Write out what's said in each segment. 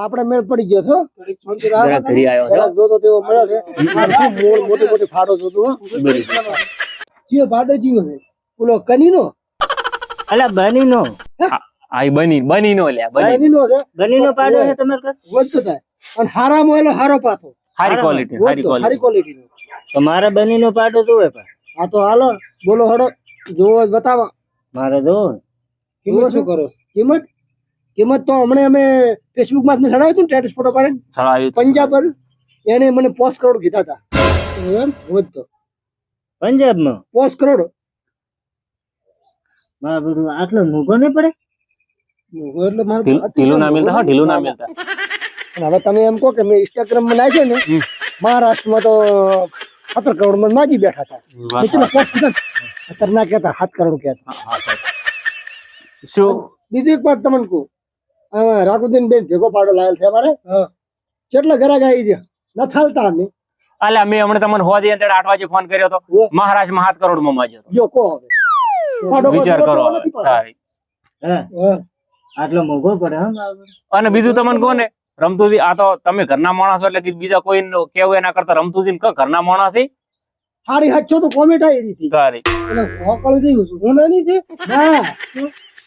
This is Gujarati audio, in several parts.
આપણે મેળ પડી ગયો છો જરા ઘરે આવ્યો જો તો તેવો મળે છે શું મોળ મોટી મોટી ફાડો જોતો જીઓ ફાડો જીવો છે ઓલો કનીનો અલા બનીનો આઈ બની નો લ્યા કનીનો છે બનીનો પાડો છે તમારે ઘર વધતો થાય અને હારામાં એલો હારો પાથો હારી ક્વોલિટી હારી ક્વોલિટી તો મારે બનીનો પાડો જોવે પણ હા તો હાલો બોલો હડો જોવો બતાવો મારે જોવો કિંમત શું કરો કિંમત તો હમણાં અમે ફેસબુક માં ચડાવ્યું હતું સ્ટેટસ ફોટો પાડીને ચડાવ્યું પંજાબ એને મને 5 કરોડ કીધા હતા એમ વધતો પંજાબમાં 5 કરોડ મારા બધું આટલો મૂકો નહીં પડે એટલે મારે ઢીલું ના મિલતા ઢીલું ના મિલતા હવે તમે એમ કહો કે મેં ઇન્સ્ટાગ્રામ માં નાખ્યો ને મહારાષ્ટ્રમાં તો 17 કરોડ માં માજી બેઠા હતા ચલો 5 કીધા અત્યારે ના કહેતા 7 કરોડ કહેતા શું બીજી એક વાત તમને કહું રાઘુદીન બેન ભેગો પાડો લાયેલ છે અમારે કેટલા ઘરાક આવી ગયા ન થાલતા અમે અલ્યા મેં હમણાં તમને હોવા દે 8 વાગે ફોન કર્યો હતો મહારાષ્ટ્રમાં 7 કરોડ માં માજ્યો જો કહો હવે પાડો વિચાર કરો આટલો મોઘો પડે અને બીજું તમને કહો ને રમતુજી આ તો તમે ઘરના માણસો એટલે બીજા કોઈ કેવું એના કરતા રમતુજી ઘરના માણસ થી સાડી 700 તો કોમેન્ટ આવી હતી તારી એટલે હોકળ જેવું છું હું નહીં છે ના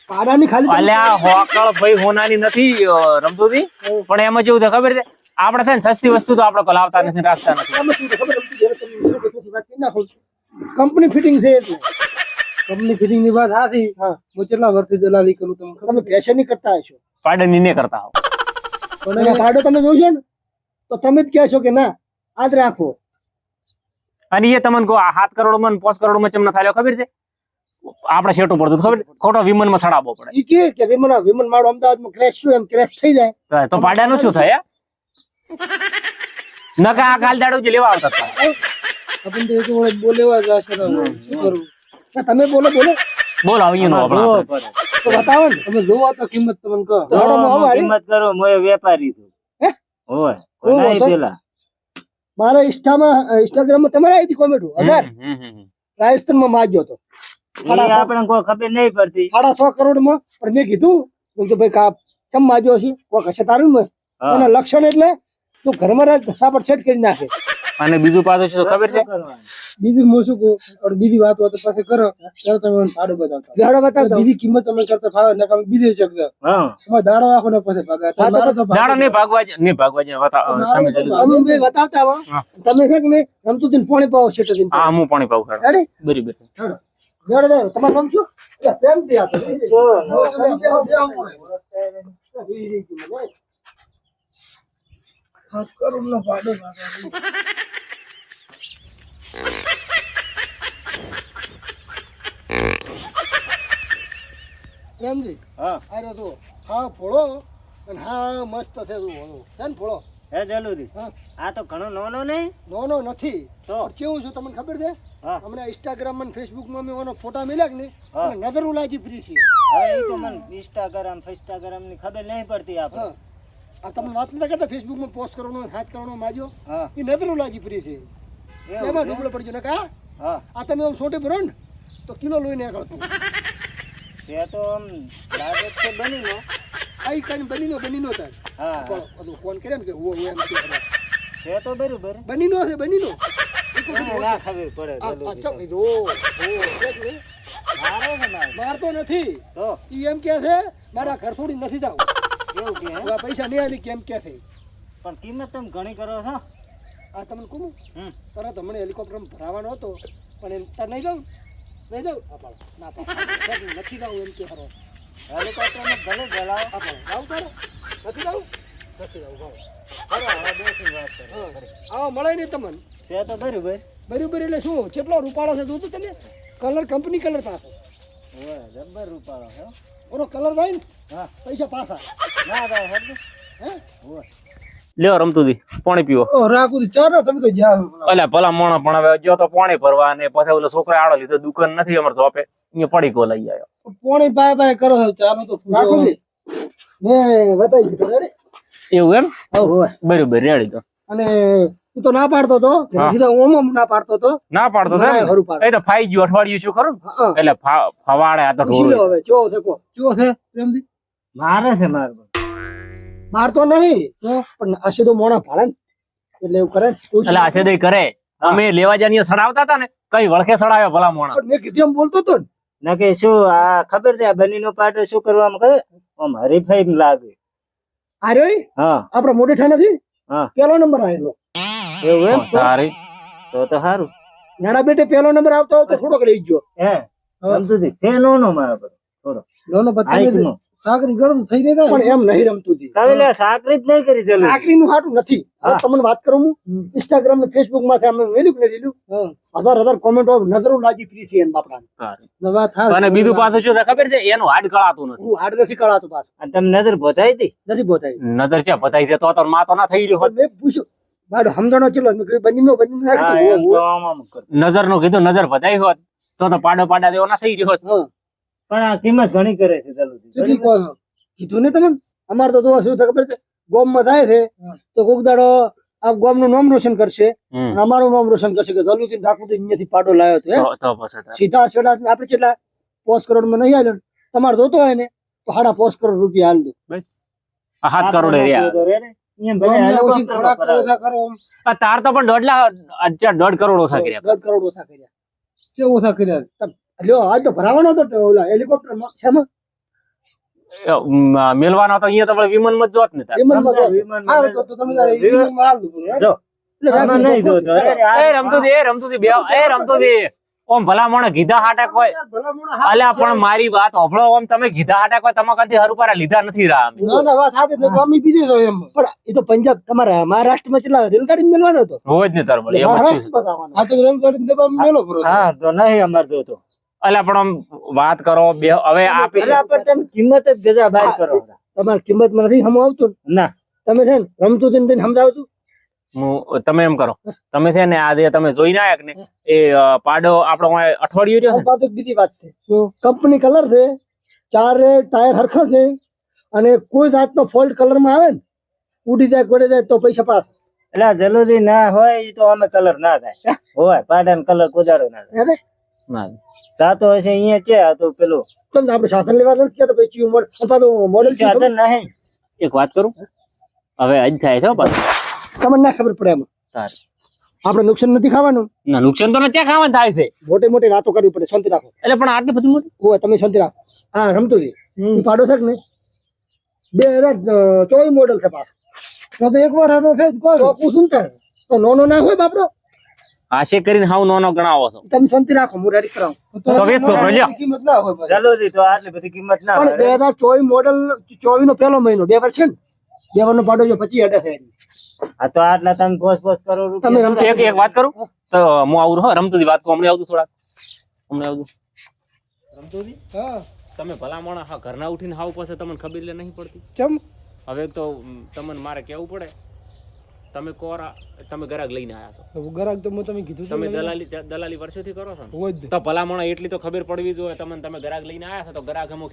પાડાની ખાલી અલ્યા હોકળ ભાઈ હોનાની નથી રમતુજી પણ એમાં જેવું છે ખબર છે આપણે છે ને સસ્તી વસ્તુ તો આપણે લાવતા નથી રાખતા નથી એમાં શું છે ખબર કંપની ફિટિંગ છે એટલે કંપની ફિટિંગ ની વાત હાથી હા હું કેટલા વર્ષથી દલાલી કરું તમે ફેશન ની કરતા હશો પાડની ને કરતા હો પણ પાડો તમે જોશો ને તો તમે જ કહેશો કે ના આજ રાખો અને એ તમને કહો 7 કરોડ માં 5 કરોડ માં ચમ ન થાય ખબર છે આપણે શેટું પડતું ખબર ખોટો વિમાન માં સડાવવો પડે ઈ કે વિમાન મારો અમદાવાદમાં ક્રેશ શું એમ ક્રેશ થઈ જાય તો પાડાનું શું થાય નકા આ કાલ દાડો જ લેવા આવતા હતા આપણ તો એક વખત બોલેવા જ હશે ને શું કરું તમે બોલો બોલ આવીનો આપણો તો બતાવો ને તમે જોવો તો કિંમત તમને કહો કિંમત કરો હું વેપારી છું હોય નહીં પેલા મારા ઇન્સ્ટાગ્રામ માં તમારે આવી હતી કોમેન્ટ 1000 રાજસ્થાન માં માગ્યો તો આપણે કોઈ ખબર નહીં પડતી 1.5 કરોડ માં પણ મેં કીધું કે ભાઈ કા કેમ માગ્યો છે કોઈ હશે તારું ને એના લક્ષણ એટલે તું ઘરમાં રાજ સાપડ સેટ કરી નાખે અને બીજું પાછું શું ખબર છે બીજું હું શું કહું બીજી વાત હોય તો પછી કરો ત્યારે તમે સારું બતાવતા બીજી કિંમત તમે કરતા ફાવે ને બીજે શકતા તમારે દાડો રાખો ને પછી દાડો નહીં ભાગવા નહીં તમે બતાવતા હો તમે છે કે નહીં રમતું દિન પાણી પાવો છે હા હું પાણી પાવું બરાબર તમારું નામ શું પ્રેમથી આપો કરોડ નો પાડો પ્રેમજી હા આરો તો હા ફોળો અને હા મસ્ત છે તું છે ને ફોળો હે જલુરી આ તો ઘણો નાનો નહીં નાનો નથી તો કેવું છે તમને ખબર છે હમણાં ઇન્સ્ટાગ્રામ માં ફેસબુક માં મેં ઓનો ફોટા મેલ્યા કે નહીં નજર ઉલાજી ફ્રી છે હવે એ તો મને ઇન્સ્ટાગ્રામ ની ખબર નહીં પડતી આપણે આ તમને વાત નથી કરતા ફેસબુક માં પોસ્ટ કરવાનો 7 કરોડ માજો એ નજર ઉલાજી ફ્રી છે એમાં ડૂબળો પડજો ને કા આ તમે આમ છોટે ભરો ને તો કિલો લોહીને આગળ છે તો આમ લાગે છે બનીનો આઈ કાઈ બનીનો તાર હા બધું ફોન કર્યા ને કે હું એમ છે તો બરોબર બનીનો ના ખબર પડે અચ્છા મારતો નથી તો ઈ એમ કે છે મારા ઘર થોડી નથી જાવ એવું કે પૈસા નહીં આલી કેમ કે છે પણ કિંમત તમે ઘણી કરો છો આ તમને કહું તરત હમણાં હેલિકોપ્ટર ભરાવાનો હતો પણ એમ તાર નહીં જાઉં ના નથી જાઉં એમ કે ખરો હેલિકોપ્ટર ને ભલે જલાવો જાઉં તારો નથી જાઉં આવો મળે નહીં તમને છે તો બરોબર એટલે શું કેટલો રૂપાળો છે જોતું તમે કલર કંપની કલર પાછો જબ્બર રૂપાળો છે ઓનો કલર થાય ને પૈસા પાછા ના થાય હે લ્યો રમતુજી પાણી પીવો રાખું ચા ના તમે તો જ્યાં અલ્યા ભલા મોણા પણ હવે જો તો પાણી ભરવા ને પછી ઓલો છોકરા આડો લીધો દુકાન નથી અમારે તો આપે અહીંયા પડીકો લઈ આવ્યો પાણી પાય કરો ચા નો તો રાખું મેં બતાવી દીધું રેડી એવું એમ બરોબર રેડી તો અને તું તો ના પાડતો તો ના પાડતો તો એ તો ફાઈ ગયું અઠવાડિયું શું ખરું એટલે ફવાડે આ તો ઢોર હવે ચો છે કો ચો છે પ્રેમજી મારે છે મારે મારતો નહીં પણ આશે તો મોણા ભાડે ને એટલે એવું કરે ને. એટલે આશેદય કરે અમે લેવા જઈએ સડાવતા હતા ને કઈ વળખે સડાવ્યા ભલા મોણા પણ મેં કીધું એમ બોલતો હતો ને. નકે શું આ ખબર છે આ બનીનો પાટો શું કરવામાં ખબર આમ હરીફાઈ લાગે. આ રહ્યો ઈ? હા આપડે મોડેઠા નથી હા. પેલો નંબર આવેલો એવું એમ તારી તો સારું નાના બેટે પેલો નંબર આવતો હોય તો થોડોક રહી ગયો. હે સમજુ છે નો મારા પર થોડો લોનો હાઈટનો. સાકરી ગરમ થઈ ગઈ પણ એમ નહીં રમતું હતી. તમે લે સાકરી જ નહીં કરી ચલો સાકરી નું હાટું નથી. હવે હા. તમને વાત કરું હું ઇન્સ્ટાગ્રામ ને ફેસબુક માંથી અમે વેલ્યુ ને લીધું 1000 કોમેન્ટો નજરો લાગી ફ્રી છે એમ બાપડાને. અને બીજું પાછું શું છે ખબર છે એનું હાડ કળાતું નથી હું હાડ નથી કળાતું પાછું અને તમે નજર ભોતાઈ હતી નથી બોતાઈ. નજર છે પતાઈ છે તો માં તો ના થઈ રહ્યો હોત. મેં પૂછ્યું બાડો સમજણો ચલો મેં કીધું બની હા નાખી એમ તો આમ કર નજર નું કીધું નજર પતાઈ હોત તો પાડો પાડા દેવો ના થઈ રહ્યો હોત. પણ આ કિંમત ઘણી કરે છે ચાલો કીધું ને તમે અમારે તો જોવા શું થાય ખબર છે ગોમ માં થાય છે તો કોક દાડો આ ગોમ નું નામ રોશન કરશે અને અમારું નામ રોશન કરશે કે જલુથી ઠાકુરથી અહીંયાથી પાડો લાવ્યો હતો હે. તો પછી તારે. સીધા છેડા આપણે કેટલા 5 કરોડ માં નહીં આવ્યો તમારે જોતો હોય ને તો 5.5 કરોડ રૂપિયા હાલ દો. બસ આ 7 કરોડ રહ્યા. એમ ભલે હાલો પણ કરો. આ તાર તો પણ 1.5 કરોડ ઓછા કર્યા. 10 કરોડ ઓછા કર્યા. લ્યો આજ તો ભરાવાનો હતો ઓલા હેલિકોપ્ટર માં શેમાં મેલવાનો તો અહીંયા તો આપણે વિમાનમાં જ જોત ને તાર. વિમાનમાં તો. જો આમાં નહીં જોતો. રમતુજી બે રમતુજી ઓમ ભલા મોણે કીધા હાટા કોઈ અલ્યા પણ મારી વાત હોભળો ઓમ તમે કીધા હાટા કોઈ તમે કદી હરુપારા લીધા નથી રહ્યા અમે. પણ એ તો પંજાબ તમારા મહારાષ્ટ્રમાં કેટલા રેલગાડી મેળવાનો હતો હોય જ ને તાર બોલે એમ જ છે. હા તો નહીં અમાર જોતો અલ્યા પણ આમ વાત કરો બે હવે આપી એટલે આપણે તેમ કિંમત જ ગજા બહાર કરો તમારી કિંમત માં નથી સમજ આવતું ના તમે છે ને રમતું હતું ને સમજાવતું તમે એમ કરો તમે છે ને આજે તમે જોઈને આયા કે ને એ પાડો આપણો અઠવાડિયું રહ્યો છે પાછું બીજી વાત છે કંપની કલર છે 4 ટાયર હરખા છે અને કોઈ જાતનો ફોલ્ટ કલર માં આવે ને ઉડી જાય ગોડે જાય તો પૈસા પાસ. એટલે જલ્દી ના હોય ઈ તો અમે કલર ના થાય હોય પાડાનો કલર કોદારો ના થાય હે ના. તાતો હશે અહીંયા છે આ તો પેલું તમને આપણે સાધન લેવા નથી કે તો પછી મોડેલ સાધન નહીં એક વાત કરું હવે આજ થાય છે હો પાછું. તમને ના ખબર પડે એમાં તારે. આપણે નુકસાન નથી ખાવાનું ના નુકસાન તો ક્યાં ખાવાનું થાય છે મોટી મોટી વાતો કરવી પડે શાંતિ રાખો. એટલે પણ આટલી બધી મોટી હોય તમે શાંતિ રાખો. હા રમતું ઈ પાડો છે કે નહીં 2024 મોડેલ છે પાછું તો એકવાર આનો છે તો પૂછું તાર તો નોનો ના હોય બાપડો આશે કરીને હાવ નો ગણાવો છો તમે શાંતિ રાખો હું રેડી કરાવું તો વેચો પ્રજા. કિંમત ના હોય જલ્દી તો આટલી બધી કિંમત ના પણ હોય 2024 મોડેલ 24 નો પહેલો મહિનો 2 વર્ષ છે ને 2 વાર નો પાડો જો 25 અડે છે આ તો આટલા તમે પોસ કરો તમે રમતા એક વાત કરું તો હું આવું હો રમતુજી વાત કહું હમણાં આવતું થોડાક હમણાં આવતું રમતુજી તમે ભલા માણસ હા ઘરના ઉઠીને હાવ પાસે તમને ખબર લે નહીં પડતી ચમ હવે એક તો તમને મારે કેવું પડે તમે કોરા તમે ગરાગ લઈને આયા છો ગરાક તો તમે કીધું તમે દલાલી વર્ષોથી કરો છો ને તો ભલા માણસ એટલી તો ખબર પડવી જોઈએ તમે ગરાગ લઈને આયા છો તો ગરાગ અમુક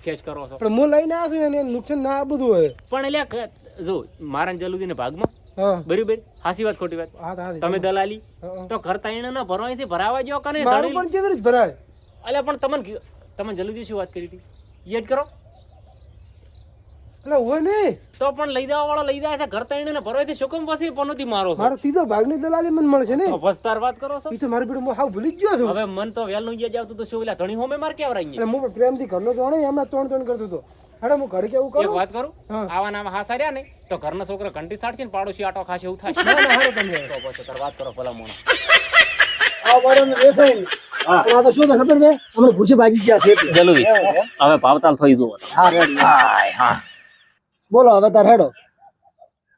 ખેંચ કરો છો પણ હું લઈને આવ્યો છું એને નુકસાન ના બધું હોય પણ એટલે જો મારા જલુદીને ભાગમાં બરાબર હાસી વાત ખોટી વાત તમે દલાલી તો કરતા એને ના ભરવાથી ભરાવા જો કને મારું પણ કેવી રીતે ભરાય અલ્યા પણ તમને જલુદી શું વાત કરી હતી યાદ કરો એટલે હોય ને તો પણ લઈ જવા વાળો લઈ જાય છે ઘર તઈને ને ભરવાથી શું કેમ પછી પનોતી મારો છો મારો ત્રીજો ભાગની દલાલી મને મળશે ને તો વસ્તાર વાત કરો છો ઈ તો મારી બેડું હાવ ભૂલી જ ગયો છું હવે મન તો વેલ નું ગયા જાવતું તો શું ઓલા ધણી હોમે માર કેવરાઈ એટલે હું પ્રેમથી ઘરનો જોણે એમાં ત્રણ કરતો હતો અરે હું ઘરે કેવું એક કરું વાત કરું આવા નામ હાસા રહ્યા ને તો ઘરના છોકરા ઘંટી સાડશે ને પાડોશી આટો ખાશે એવું થાય ના ના હારે તમે તો પછી તાર વાત કરો ભલા મોણો આ વાળાને વેચાય ને પણ આ તો શું થાય ખબર છે અમે ભૂસી ભાજી ગયા છે એટલે. જલ્દી હવે ભાવતાલ થઈ જુઓ હા રેડી હાય હા બોલો હવે તાર હેડો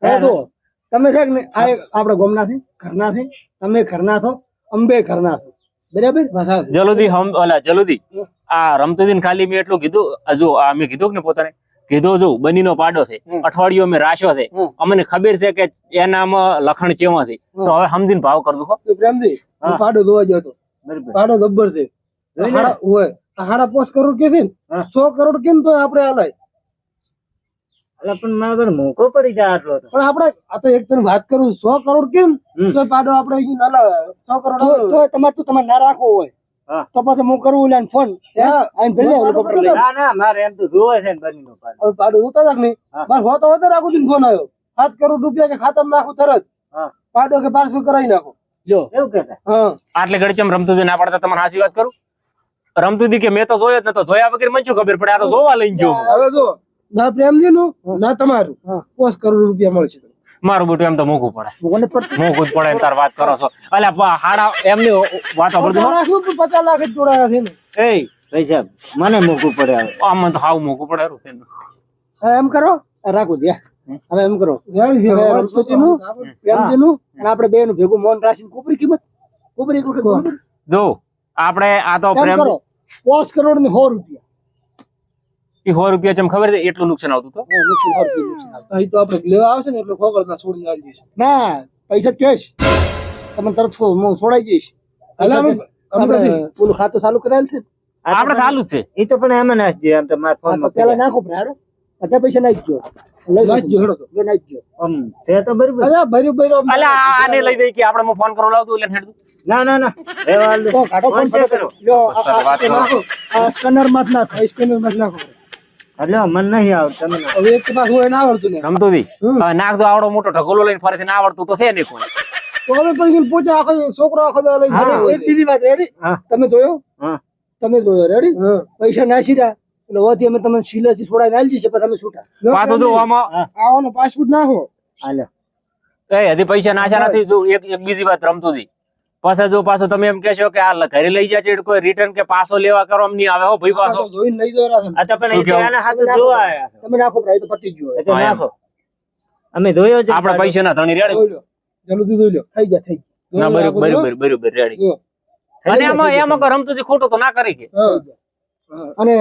હે તો તમે છે કે આ આપણે ગોમના છે ઘરના છે તમે ઘરના છો અંબે ઘરના છો બરાબર જલુદી જલુદી આ રમતુદીન ખાલી મેં એટલું કીધું હજુ આ મેં કીધું કે ને પોતાને કીધું જો બનીનો પાડો છે અઠવાડિયું અમે રાખ્યો છે અમને ખબર છે કે એનામાં લખણ ચેવા છે તો હવે સમજીને ભાવ કરજો હો પ્રેમથી હું પાડો જોવા ગયો હતો પાડો ગબ્બર છે હાડા 5 કરોડ કે છે ને 100 કરોડ કેમ તો આપણે હાલાય એટલે પણ મારે મોકો પડી જાય આટલો તો પણ આપણે આ તો એક તને વાત કરું 100 કરોડ કેમ તો પાડો આપણે અહીં ના લાવે 100 કરોડ તો તમારે ના રાખવો હોય હા. તો પછી હું કરું ઓલા ફોન આઈને ભેળે હેલિકોપ્ટર લઈ ના ના મારે એમ તો જોવે છે ને બનીનો પાડો. હવે પાડું ઉતર રાખ નહીં હા. મારે હોતો વધારે આખું દિન ફોન આવ્યો 7 કરોડ રૂપિયા કે ખાતામાં નાખું તરત હા. પાડો કે પાર્સલ કરાવી નાખો લ્યો એવું કેતા હા આટલે ઘડી ચમ રમતુજી ના પાડતા તમારે સાચી વાત કરું રમતુજી કે મેં તો જોયો જ નતો જોયા વગર મને શું ખબર પડે આ તો જોવા લઈને ગયો હું. હવે જો ના પ્રેમજી નું ના તમારું 5 કરોડ રૂપિયા મળશે મારું બેટું એમ તો મોંઘું પડે મને પડતું મોંઘું જ પડે ને તાર વાત કરો છો અલ્યા હાડા એમની વાતો પડતી 50 લાખ નું 50 લાખ જ જોડાયા છે ને એ ભાઈ સાહેબ મને મોકવું પડે હવે. આમાં તો હાવ મોંઘું પડે હારું છે. હા, એમ કરો રાખો દે હવે એમ કરો રમતુજીનું પ્રેમજીનું અને આપણે બે નું ભેગું મોન રાશિ કુપરી કિંમત કુપરી એક વખત બોલો. જો આપણે આ તો એમ પ્રેમ કરો 5 કરોડ ને 100 રૂપિયા 100 રૂપિયા ચમ ખબર છે એટલું નુકસાન આવતું તો નુકસાન 100 રૂપિયા નુકસાન આવે. અહીં તો આપણે લેવા આવશે ને એટલે ખબર ના છોડીને આવી જઈશ. ના પૈસા કેશ તમને તરત હું છોડાઈ જઈશ અલા, અમે- આપણે પેલું ખાતું ચાલુ કરાયેલ છે ને? આ તો આપણે પણ- ચાલુ જ છે ઈ તો પણ એમાં નાખજે એમ તો મારા હા, તો ફોનમાં પેલા નાખો ભરાડો બધા પૈસા નાખજો નાખજો, હેડો તો. નાખજો આમ છે તો બરાબર. અરે ભર્યું ભર્યું આમ અલ્યા આને લઈ દઈ કે આપણે હું ફોન કરો લાવતું એટલે હેડ દઉં. ના ના ના રહેવા હાલ દે. તો કાઢો ફોન ફોન કરો લ્યો આ નાખો આ સ્કેનર માં જ નાખો સ્કેનર માં જ નાખો. એટલે મને નહીં આવડતું તમે નાખો. હવે એક પાછું હોય ના આવડતું ને રમતુજી નાખ દો આવડો મોટો ઢગલો લઈને ફરેથી ના આવડતું તો છે નહીં કોઈ તો હવે પણ એને પૂછે આખો છોકરો આખો દા લઈને હા. ફરે. એક બીજી વાત રેડી હા. તમે જોયો હા. તમે જોયો રેડી હા. પૈસા નાસી રહ્યા એટલે હોવાથી અમે તમને શીલાથી છોડાઈને આલી જશે પછી તમે છૂટા પાછું જો આમાં આવવાનો પાસપોર્ટ નાખો. હાલો. એ હજી પૈસા નાશા નથી જો એક એક બીજી વાત રમતુજી પાછા જો પાછો તમે એમ કહેશો કે આ ઘરે લઈ જાય છે કોઈ રિટર્ન કે પાછો લેવા કરો એમ નહીં આવે હો ભાઈ આ પાછો તો જોઈને લઈ જવા છે. આ તો પણ ઈ તો કેવું? એના હાથે જોવા આયા. તમે નાખો ભાઈ તો પટી જ ગયો એ તો હા, એમ. નાખો. અમે જોયો જ આપણે પૈસા ના ધણી રેડી જોઈ લો. જલ્દી જોઈ લો. થઈ જાય ના જોઈ લો, બરોબર આખું બરોબર બરોબર રેડી જો. અને એમાં એમાં કોઈ રમતુજી ખોટું તો ના કરી કે હા. જાય અને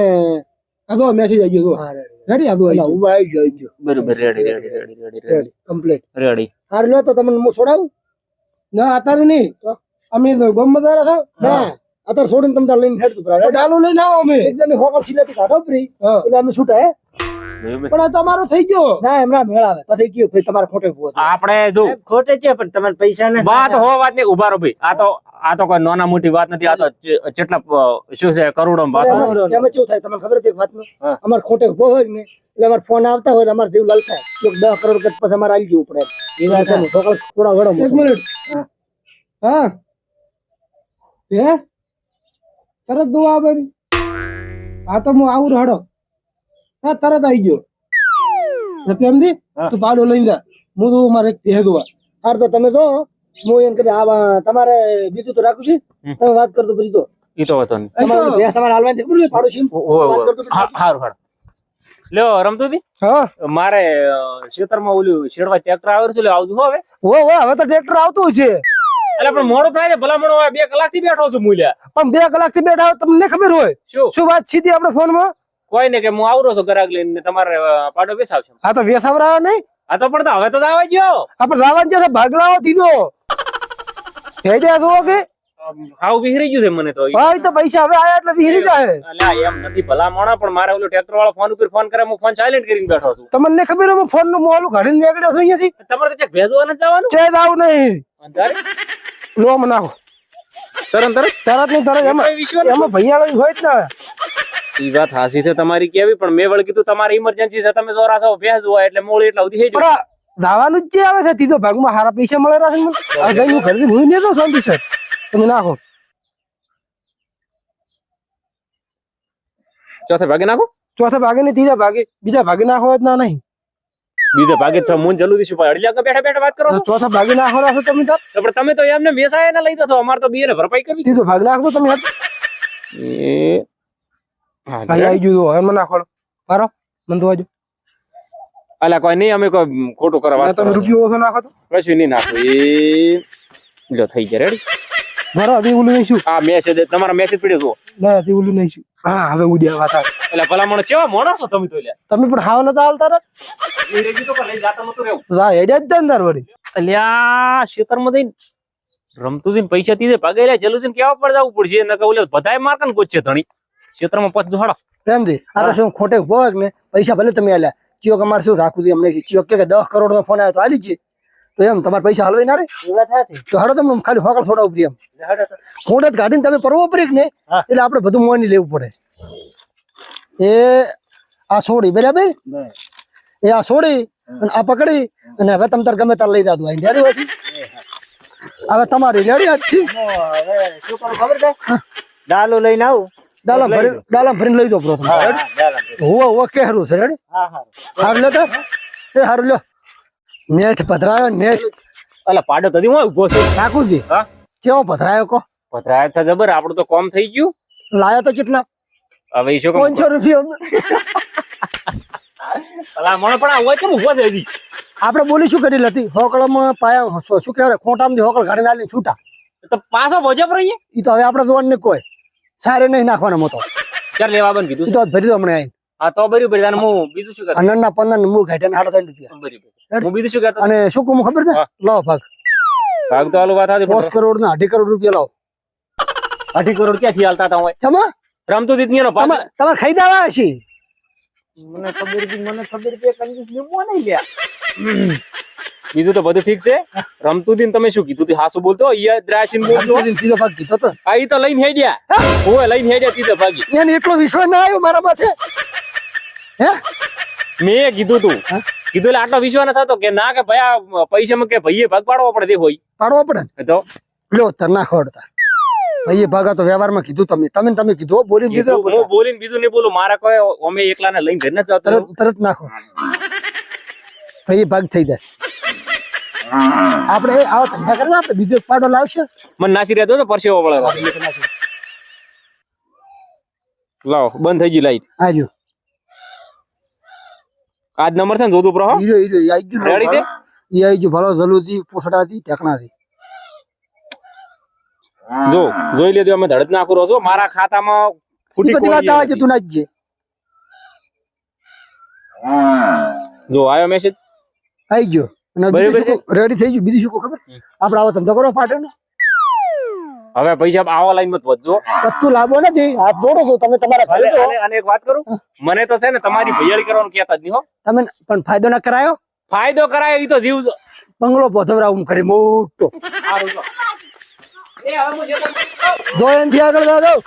આ જો મેસેજ આવી ગયો જો. હા રેડી રેડી આ જો આવી પેલા ગયો. ઉભા આવી જાય બરોબર ready ready ready ready ready complete ready હાર લ્યો તો તમને હું છોડાવું ના અત્યારે નહીં તો? અમે તો ગમદારા છો ના અત્યારે છોડીને તમે તાર લઈને હેડ તો ડાલો લઈને આવો અમે એકદમ હોકર શીલાથી કાઢો ફ્રી હા. એટલે અમે છૂટા હે પણ આ તમારો થઈ ગયો ના એમના મેળ આવે પછી કયું ભાઈ તમારે ખોટે ઉભો થાય. આપણે જો સાહેબ, ખોટે છે પણ તમારે પૈસા ને વાત હો વાત નહીં ઉભા રહો ભાઈ આ તો કોઈ નાના મોટી વાત નથી આ તો કેટલા શું છે કરોડો વાત એમાં એમાં કેવું થાય તમને ખબર હતી વાતનું હા. અમારે ખોટે ઉભો હોય ને એટલે અમારે ફોન આવતા હોય એટલે અમારે દેવ લલચાય એક 10 કરોડ કરતા પછી અમારે આવી જવું પડે ઈ વાત તમે ઢોકળ થોડા વડો એક મોટો. મિનિટ હા હે તરત દો આ બેન હા તો હું આવું હડો હા તરત આવી ગયો તો પ્રેમથી હા. તું પાડો લઈને જા હું તો મારે એક ભેગ દોવા હાર તો તમે જો હું એમ કરી આ તમારે બીજું તો રાખું છું તમે વાત કરતો પછી તો ઈ તો હતો નહીં તમારે ભેંસ તમારે હાલવાની છે ખબર છે પાડોશી વાત કરતો પછી હારું હારું લ્યો રમતુજી હા મારે ખેતરમાં ઓલું શેડવા ટ્રેક્ટર આવે છે આવજો હો હવે ઓ હવે તો ટ્રેક્ટર આવતું છે એટલે પણ મોડું થાય છે ભલામણ હવે 2 કલાકથી બેઠો છું મૂલ્યા પણ 2 કલાક થી બેઠા હોય તમને ખબર હોય શું શું વાત સીધી આપણે ફોનમાં કોઈ ને કે હું આવરો છું ગ્રાહક લઈને તમારે પાડો બેસાવશે આ તો વેસાવરા નહીં આ તો પણ હવે તો આવવા ગયો આપણે જવાનું છે ભાગલાઓ દીધો હેડ્યા દો કે હાવ વિહરી ગયું છે મને તો ભાઈ તો પૈસા હવે આયા એટલે વિહરી જાય અલ્યા એમ નથી ભલામણ પણ મારે ઓલો ટ્રેક્ટર વાળો ફોન ઉપર ફોન કરે હું ફોન સાયલેન્ટ કરીને બેઠો છું તમને ખબર હોય ફોન નું મોલું ઘડીને નીકળ્યો છું અહીંયાથી તમારે તો ભેજવા નથી જવાનું ચેદ આવું નહીં અંધારે લો મને નાખો તરત તરત તરત નહીં તરત એમાં કોઈ વિશ્વાસ નથી. એમાં ભૈયા હોય જ ને ઈ વાત હાસી છે તમારી કેવી પણ મેં વળી કીધું તમારી ઇમરજન્સી છે તમે જોરા છો ભેજ હોય એટલે મોળી એટલા સુધી થઈ જાય પણ દાવાનું જ જે આવે છે ત્રીજો ભાગમાં હારા પૈસા મળે છે મને આ ગઈ હું ઘરેથી ભૂઈ નહીં દઉં શાંતિ સર તમે નાખો ચોથે ભાગે નાખો ચોથા ભાગે ને ત્રીજા ભાગે બીજા ભાગે નાખો જ ના નહીં બીજા ભાગે છ મૂન જલ્દી શું અડધી લાખ બેઠા બેઠા વાત કરો છો ચોથા ભાગે નાખવાના છો તમે તાર તો પણ તમે તો એમને વેસાય ના લઈ જતો અમારે તો બીએ ને ભરપાઈ કરવી ત્રીજો ભાગ નાખો તમે હાથ એ ભાઈ આવી ગયું હવે મને નાખો પારો મને તો વાજો અલા કોઈ નહીં અમે કોઈ ખોટું કરવા વાત તમે કરો છો. રૂપિયો ઓછો નાખો તો કશું નહીં નાખો એ લ્યો થઈ ગયા રેડી મારો હજી ઓલું નહીં શું આ મેસેજ તમારા મેસેજ પડ્યો છો ના હજી ઓલું નહીં શું હા હવે ઉડ્યા વાત આ. એટલે ભલામણ કેવા મોણો છો તમે તો લ્યા તમે પણ હાવ નતા હાલતા રે અંગ્રેજી તો લઈ જાતા નતું રહેવું તો આ હેડ્યા જ છે અંદર વળી અલ્યા ખેતરમાં જઈને રમતું જઈને પૈસા તીધે ભાગે લે જલું કેવા પર જવું પડશે નકર ઓલે બધાય મારકન ગોચે ધણી ખેતરમાં પછ જોડો પ્રેમજી આ તો શું ખોટે ઉભો હોય ને પૈસા ભલે તમે આલ્યા ચિયો કે અમારે શું રાખવું હતું અમને ચિયો કે 10 કરોડ નો ફોન આવ્યો તો આલી છે તો એમ તમારે પૈસા હાલવાય ના રે એ વાત સાચી. તો હાડો તમે ખાલી હોકળ થોડા ઉપરી એમ હેડો તો. ખોંડ કાઢીને તમે પરવો ઉપરી ને હા. એટલે આપણે બધું મોની લેવું પડે એ આ છોડી બરાબર બસ. એ આ છોડી અને આ પકડી અને હવે તમે તાર ગમે તાર લઈ જાદુ આઈ રેડી હોય હવે તમારી રેડી આજથી હવે શું કરું ખબર છે? ડાલો લઈને આવું. ડાલા ભરીને લઈ દો બ્રો તમે હા, રેડી? હા, ડાલા લઈને. હોવા હોવા કેહરું છે રેડી હા, હા. હારું લે તાર એ હારું લ્યો નેઠ પધરાયો નેઠ અલા પાડો તદી હું ઉભો છું નાખુજી હા કેવો પધરાયો કો પધરાય છે જબર આપણું તો કોમ થઈ ગયું લાયા તો કેટલા હવે ઈ શું કામ 500 રૂપિયા અલા મને પણ આ હોય કેમ ઉભો થઈ હજી આપણે બોલી શું કરી હતી હોકળમાં પાયા શું કહેવાય ખોટામાંથી હોકળ કાઢીને આલીને છૂટા તો પાછો ભોજપ રહીએ ઈ તો હવે આપણે જોવાનું નહીં કોઈ સારે નહીં નાખવાના મોતો ચાલ લેવા બંધ કીધું ઈ તો ભરી દો હમણાં આવીને હા તો બરાબર તને હું બીજું શું કરતો અનનના 15 મૂળ ઘાટ્યા 3.5 રૂપિયા બરાબર હું બીજું શું કરતો અને શું કહું ખબર છે હા. લો ભાગ ભાગ તો હાલું વાત હતી 5 કરોડ ના 2.5 કરોડ રૂપિયા લાવો 2.5 કરોડ ક્યાંથી હાલતા હતા હોય ચમા રમતું દીધની નો પાછો તમારે ખાઈ દેવા હશે મને ખબર છે કંજૂસ લીંબુ નહીં લ્યા. બીજું તો બધું ઠીક છે રમતું દીન તમે શું કીધું હાસુ બોલતો ઈ દ્રાસીન બોલતો સીધો ભાગ કીધો તો આ ઈ તો લઈને હેડ્યા ઓય લઈને હેડ્યા તીધે ભાગી એને એટલો વિશ્વાસ ના આવ્યો મારા માથે હે મેં કીધું તું હા? કીધું એટલે આટલો વિશ્વાસ ન થતો કે ના કે ભાઈ આ પૈસામાં કે ભાઈએ ભાગ પાડવો પડે તે હોય પાડવો પડે ને. તો લ્યો તર ના ખોડતા ભાઈ ભાગા તો વ્યવહારમાં કીધું તમે કીધું હો, બોલીને કીધું હું બોલીને બીજું નહીં બોલું મારા કોઈ અમે એકલા ને લઈને ઘર નથી જતો તરત નાખો ભાઈ ભાગ થઈ જાય આપણે આવો ધંધા કરવા આપણે બીજો એક પાડો લાવશે મને નાસી રહેતો તો પરસેવો પડે લાવો બંધ થઈ ગઈ લાઈટ આ રહ્યો આજ નંબર છે ને જોતું પ્રો હીરો હીરો ઈ આઈ ગયું રેડી છે ઈ આઈ ગયું ભલો જલુદી પોસડાથી ટેકણાથી જો જોઈ લેજો અમે ધડક નાખું રહો છો મારા ખાતામાં ઈ ફૂટી બધી વાત આવે છે તું નાખજે જો આયો મેસેજ આઈ ગયો અને બરાબર છે. રેડી થઈ ગયું બીજું શું કહું ખબર આપણે આવો ધંધો કરો પાટે ને હવે પૈસા આવા લાઈન મત વધજો કત્તું લાભો નથી હાથ જોડો છો તમે તમારા ઘરે જો અને એક વાત કરું મને તો છે ને તમારી ભૈયાળી કરવાનું કહેતા જ નહીં હો તમે પણ ફાયદો ના કરાયો ફાયદો કરાય ઈ તો જીવ બંગલો પોધવરાવું કરી મોટો સારું જો. એ હવે હું જે કરું. જો એનથી આગળ જાઓ